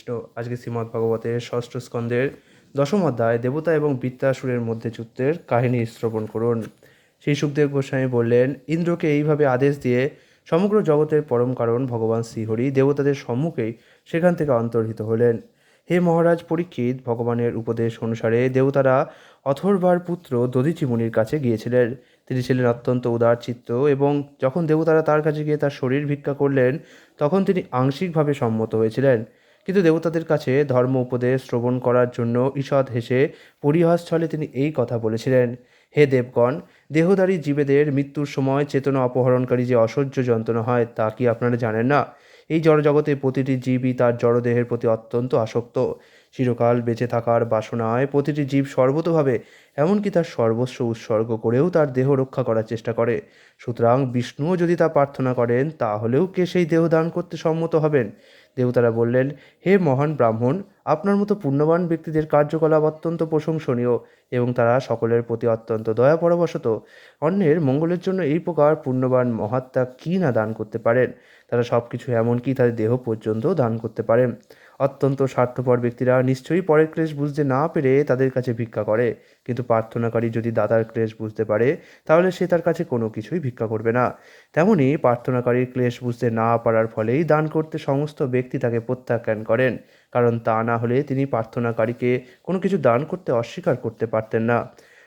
কৃষ্ণ। আজকে শ্রীমদ্ ভাগবতের ষষ্ঠ স্কন্ধের দশম অধ্যায় দেবতা এবং বৃত্তাসুরের মধ্যে যুদ্ধের কাহিনী শ্রবণ করুন। শ্রী সুখদেব গোস্বামী বললেন, ইন্দ্রকে এইভাবে আদেশ দিয়ে সমগ্র জগতের পরম কারণ ভগবান শ্রীহরি দেবতাদের সম্মুখেই সেখান থেকে অন্তর্হিত হলেন। হে মহারাজ পরীক্ষিত, ভগবানের উপদেশ অনুসারে দেবতারা অথর্বার পুত্র দধীচি মুনির কাছে গিয়েছিলেন। তিনি ছিলেন অত্যন্ত উদার চিত্ত এবং যখন দেবতারা তার কাছে গিয়ে তার শরীর ভিক্ষা করলেন তখন তিনি আংশিকভাবে সম্মত হয়েছিলেন। কিন্তু দেবতাদের কাছে ধর্ম উপদেশ শ্রবণ করার জন্য ঈষৎ হেসে পরিহাস ছলে তিনি এই কথা বলেছিলেন, হে দেবগণ, দেহধারী জীবেদের মৃত্যুর সময় চেতনা অপহরণকারী যে অসহ্য যন্ত্রণা হয় তা কি আপনারা জানেন না? এই জড়জগতে প্রতিটি জীবই তার জড়দেহের প্রতি অত্যন্ত আসক্ত। চিরকাল বেঁচে থাকার বাসনায় প্রতিটি জীব সর্বতোভাবে এমনকি তার সর্বস্ব উৎসর্গ করেও তার দেহ রক্ষা করার চেষ্টা করে। সুতরাং বিষ্ণুও যদি তা প্রার্থনা করেন তাহলেও কে সেই দেহ দান করতে সম্মত হবেন? দেবতারা বললেন, হে মহান ব্রাহ্মণ, আপনার মতো পুণ্যবান ব্যক্তিদের কার্যকলাপ অত্যন্ত প্রশংসনীয় এবং তারা সকলের প্রতি অত্যন্ত দয়া পরবশত। অন্যের মঙ্গলের জন্য এই প্রকার পুণ্যবান মহাত্মা কি না দান করতে পারেন? তারা সব কিছু এমনকি তাদের দেহ পর্যন্ত দান করতে পারেন। অত্যন্ত স্বার্থপর ব্যক্তিরা নিশ্চয়ই পরের ক্লেশ বুঝতে না পেরে তাদের কাছে ভিক্ষা করে, কিন্তু প্রার্থনাকারী যদি দাতার ক্লেশ বুঝতে পারে তাহলে সে তার কাছে কোনো কিছুই ভিক্ষা করবে না। তেমনি প্রার্থনাকারীর ক্লেশ বুঝতে না পারার ফলেই দান করতে সমস্ত ব্যক্তি তাকে প্রত্যাখ্যান করেন, কারণ তা না হলে তিনি প্রার্থনাকারীকে কোনো কিছু দান করতে অস্বীকার করতে পারতেন না।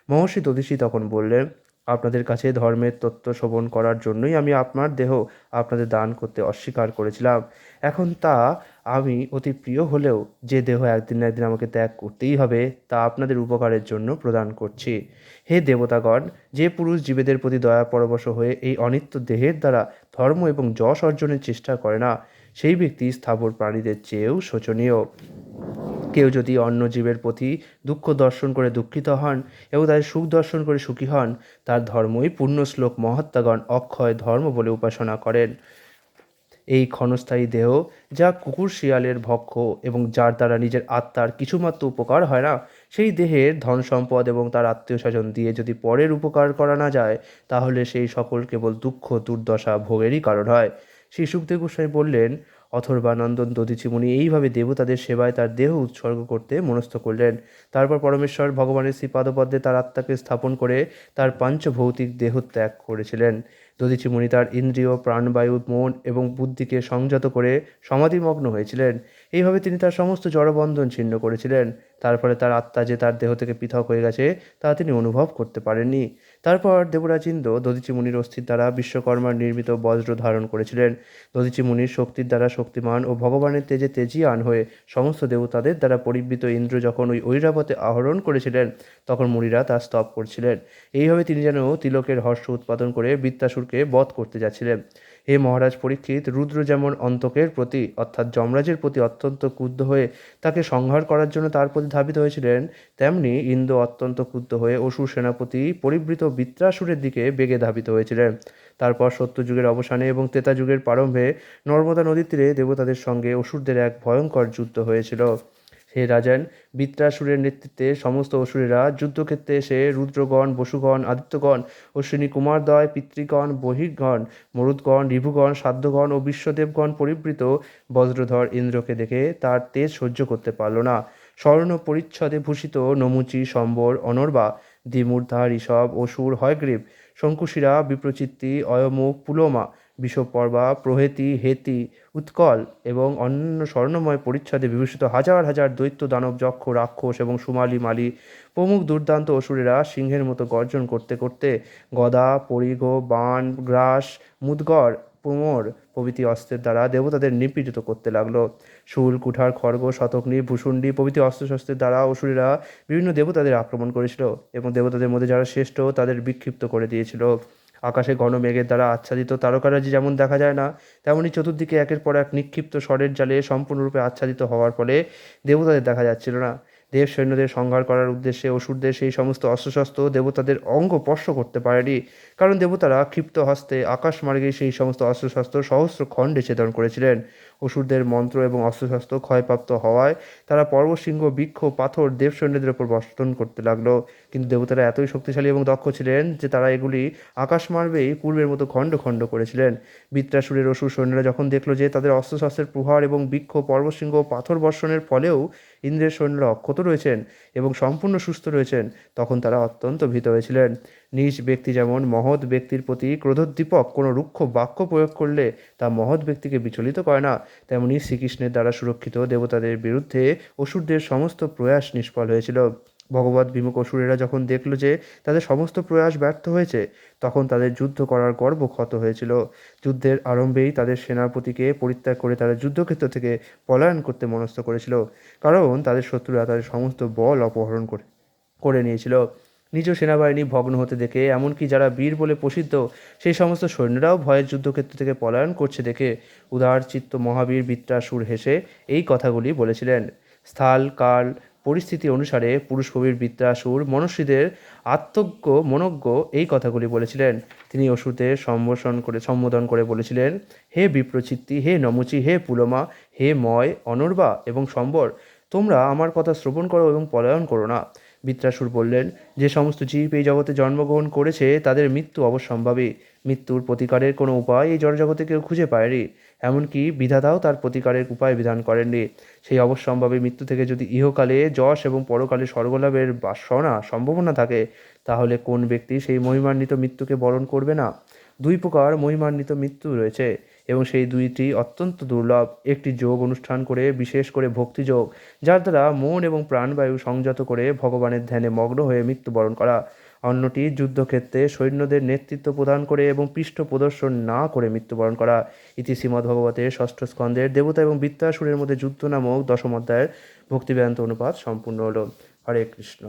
মহর্ষি দধিচি তখন বললেন, আপনাদের কাছে ধর্মের তত্ত্ব শ্রবণ করার জন্যই আমি আপনার দেহ আপনাদের দান করতে অস্বীকার করেছিলাম। এখন তা আমি অতি প্রিয় হলেও যে দেহ একদিন না একদিন আমাকে ত্যাগ করতেই হবে তা আপনাদের উপকারের জন্য প্রদান করছি। হে দেবতাগণ, যে পুরুষ জীবেদের প্রতি দয়া পরবশ হয়ে এই অনিত্য দেহের দ্বারা ধর্ম এবং যশ অর্জনের চেষ্টা করে না, সেই ব্যক্তি স্থাবর প্রাণীদের চেয়েও শোচনীয়। কেউ যদি অন্য জীবের প্রতি দুঃখ দর্শন করে দুঃখিত হন এবং তাদের সুখ দর্শন করে সুখী হন, তার ধর্মই পুণ্যশ্লোক মহাত্মাগণ অক্ষয় ধর্ম বলে উপাসনা করেন। এই ক্ষণস্থায়ী দেহ, যা কুকুর শিয়ালের ভক্ষ এবং যার দ্বারা নিজের আত্মার কিছুমাত্র উপকার হয় না, সেই দেহের ধন সম্পদ এবং তার আত্মীয় স্বজন দিয়ে যদি পরের উপকার করা না যায় তাহলে সেই সকল কেবল দুঃখ দুর্দশা ভোগেরই কারণ হয়। শ্রী সুখদেব গোস্বামী বললেন, অথর্বানন্দন দধিচি মুনি এইভাবে দেবতাদের সেবায় তার দেহ উৎসর্গ করতে মনস্থ করলেন। তারপর পরমেশ্বর ভগবানের শ্রীপাদপদ্মে তার আত্মাকে স্থাপন করে তার পাঞ্চভৌতিক দেহ ত্যাগ করেছিলেন। দধিচি মুনি তার ইন্দ্রিয়, প্রাণবায়ু, মন এবং বুদ্ধিকে সংযত করে সমাধিমগ্ন হয়েছিলেন। এইভাবে তিনি তার সমস্ত জড়বন্ধন ছিন্ন করেছিলেন। তার ফলে তার আত্মা যে তার দেহ থেকে পৃথক হয়ে গেছে তা তিনি অনুভব করতে পারেননি। তারপর দেবরাজ ইন্দ্র দধিচি মুনির অস্থির দ্বারা বিশ্বকর্মার নির্মিত বজ্র ধারণ করেছিলেন। দধিচি মুনির শক্তির দ্বারা শক্তিমান ও ভগবানের তেজে তেজিয়ান হয়ে সমস্ত দেবতাদের দ্বারা পরিবৃত ইন্দ্র যখন ওই ঐরাবতে আহরণ করেছিলেন তখন মুনিরা তা স্তব করছিলেন। এইভাবে তিনি যেন তিলকের হর্ষ উৎপাদন করে বৃত্তাসুরকে বধ করতে যাচ্ছিলেন। হে মহারাজ পরীক্ষিত, রুদ্র যেমন অন্তকের প্রতি অর্থাৎ যমরাজের প্রতি অত্যন্ত ক্রুদ্ধ হয়ে তাকে সংহার করার জন্য তার প্রতি ধাবিত হয়েছিলেন, তেমনি ইন্দ্র অত্যন্ত ক্রুদ্ধ হয়ে অসুর সেনাপতি পরিবৃত বৃত্রাসুরের দিকে বেগে ধাবিত হয়েছিলেন। তারপর সত্যযুগের অবসানে এবং ত্রেতা যুগের প্রারম্ভে নর্মদা নদীর তীরে দেবতাদের সঙ্গে অসুরদের এক ভয়ঙ্কর যুদ্ধ হয়েছিল। হে রাজন, বৃত্রাসুরের নেতৃত্বে সমস্ত অসুরেরা যুদ্ধক্ষেত্রে এসে রুদ্রগণ, বসুগণ, আদিত্যগণ, অশ্বিনী কুমারদ্বয়, পিতৃগণ, বহির্গণ, মরুদগণ, রিভুগণ, সাধ্যগণ ও বিশ্বদেবগণ পরিবৃত বজ্রধর ইন্দ্রকে দেখে তার তেজ সহ্য করতে পারল না। স্বর্ণ পরিচ্ছদে ভূষিত নমুচি, সম্বর, অনর্বা, দ্বিমূর্ধা, ঋষভ, অসুর, হয়গ্রীব, শঙ্কুশিরা, বিপ্রচিত্তি, অয়মুখ, পুলোমা, বিষপর্বা প্রভৃতি হেতি, উৎকল এবং অন্যান্য স্বর্ণময় পরিচ্ছদে বিভূষিত হাজার হাজার দৈত্য, দানব, যক্ষ, রাক্ষস এবং সুমালি মালি প্রমুখ দুর্দান্ত অসুরেরা সিংহের মতো গর্জন করতে করতে গদা, পরিঘ, বাণ, গ্রাস, মুদগর, পুমর প্রভৃতি অস্ত্রের দ্বারা দেবতাদের নিপীড়িত করতে লাগলো। শূল, কুঠার, খড়গ, শতগ্নি, ভূষুণ্ডি প্রভৃতি অস্ত্রশস্ত্রের দ্বারা অসুরেরা বিভিন্ন দেবতাদের আক্রমণ করেছিল এবং দেবতাদের মধ্যে যারা শ্রেষ্ঠ তাদের বিক্ষিপ্ত করে দিয়েছিল। আকাশে ঘন মেঘের দ্বারা আচ্ছাদিত তারকারাজি যেমন দেখা যায় না, তেমনি চতুর্দিকে একের পর এক নিক্ষিপ্ত ষড়ের জালে সম্পূর্ণরূপে আচ্ছাদিত হওয়ার ফলে দেবতাদের দেখা যাচ্ছিল না। দেব সৈন্যদের সংহার করার উদ্দেশ্যে অসুরদের সেই সমস্ত অস্ত্রশস্ত্র দেবতাদের অঙ্গ স্পর্শ করতে পারেনি, কারণ দেবতারা ক্ষিপ্ত হস্তে আকাশমার্গে সেই সমস্ত অস্ত্রশস্ত্র সহস্র খণ্ডে ছেদন করেছিলেন। অসুরদের মন্ত্র এবং অস্ত্রশস্ত্র ক্ষয়প্রাপ্ত হওয়ায় তারা পর্বতশৃঙ্গ, বৃক্ষ, পাথর দেব সৈন্যদের ওপর বর্ষণ করতে লাগলো। কিন্তু দেবতারা এতই শক্তিশালী এবং দক্ষ ছিলেন যে তারা এগুলি আকাশমার্গেই পূর্বের মতো খণ্ড খণ্ড করেছিলেন। বৃত্রাসুরের অসুর সৈন্যরা যখন দেখলো যে তাদের অস্ত্রশস্ত্রের প্রহার এবং বৃক্ষ, পর্বতশৃঙ্গ ও পাথর বর্ষণের ফলেও ইন্দ্রের সৈন্যরা অক্ষত রয়েছেন এবং সম্পূর্ণ সুস্থ রয়েছেন, তখন তারা অত্যন্ত ভীত হয়েছিলেন। নিজ ব্যক্তি যেমন মহৎ ব্যক্তির প্রতি ক্রোধোদ্দীপক কোনো রুক্ষ বাক্য প্রয়োগ করলে তা মহৎ ব্যক্তিকে বিচলিত করে না, তেমনি শ্রীকৃষ্ণের দ্বারা সুরক্ষিত দেবতাদের বিরুদ্ধে অসুরদের সমস্ত প্রয়াস নিষ্ফল হয়েছিল। ভগবত বিমুখ অসুরেরা যখন দেখল যে তাদের সমস্ত প্রয়াস ব্যর্থ হয়েছে, তখন তাদের যুদ্ধ করার গর্ব ক্ষত হয়েছিল। যুদ্ধের আরম্ভেই তাদের সেনাপতিকে পরিত্যাগ করে তারা যুদ্ধক্ষেত্র থেকে পলায়ন করতে মনস্থ করেছিল, কারণ তাদের শত্রুরা তাদের সমস্ত বল অপহরণ করে নিয়েছিল। নিজ সেনাবাহিনী ভগ্ন হতে দেখে, এমনকি যারা বীর বলে প্রসিদ্ধ সেই সমস্ত সৈন্যরাও ভয়ের যুদ্ধক্ষেত্র থেকে পলায়ন করছে দেখে উদার চিত্ত মহাবীর বৃত্রাসুর হেসে এই কথাগুলি বলেছিলেন। স্থল কাল পরিস্থিতি অনুসারে পুরুষকবির বৃত্রাসুর মনস্বীদের আত্মজ্ঞ মনজ্ঞ এই কথাগুলি বলেছিলেন। তিনি অসুরদের সম্বোধন করে বলেছিলেন, হে বিপ্রচিত্তি, হে নমুচি, হে পুলমা, হে ময়, অনর্বা এবং সম্বর, তোমরা আমার কথা শ্রবণ করো এবং পলায়ন করো না। বৃত্রাসুর বললেন, যে সমস্ত জীব এই জগতে জন্মগ্রহণ করেছে তাদের মৃত্যু অবশ্যম্ভাবী। মৃত্যুর প্রতিকারের কোনো উপায় এই জড়জগতে কেউ খুঁজে পায়নি, এমনকি বিধাতাও তার প্রতিকারের উপায় বিধান করেননি। সেই অবশ্যম্ভাবী মৃত্যু থেকে যদি ইহকালে যশ এবং পরকালে স্বর্গলাভের সম্ভাবনা থাকে, তাহলে কোন ব্যক্তি সেই মহিমান্বিত মৃত্যুকে বরণ করবে না? দুই প্রকার মহিমান্বিত মৃত্যু রয়েছে এবং সেই দুইটি অত্যন্ত দুর্লভ। একটি যোগ অনুষ্ঠান করে, বিশেষ করে ভক্তিযোগ, যার দ্বারা মন এবং প্রাণবায়ু সংযত করে ভগবানের ধ্যানে মগ্ন হয়ে মৃত্যুবরণ করা। অন্যটি যুদ্ধক্ষেত্রে সৈন্যদের নেতৃত্ব প্রদান করে এবং পৃষ্ঠ প্রদর্শন না করে মৃত্যুবরণ করা। ইতি শ্রীমদ্ভগবতের ষষ্ঠ স্কন্ধের দেবতা এবং বৃত্রাসুরের মধ্যে যুদ্ধ নামক দশম অধ্যায়ের ভক্তিবেদান্ত অনুপাত সম্পূর্ণ হলো। হরে কৃষ্ণ।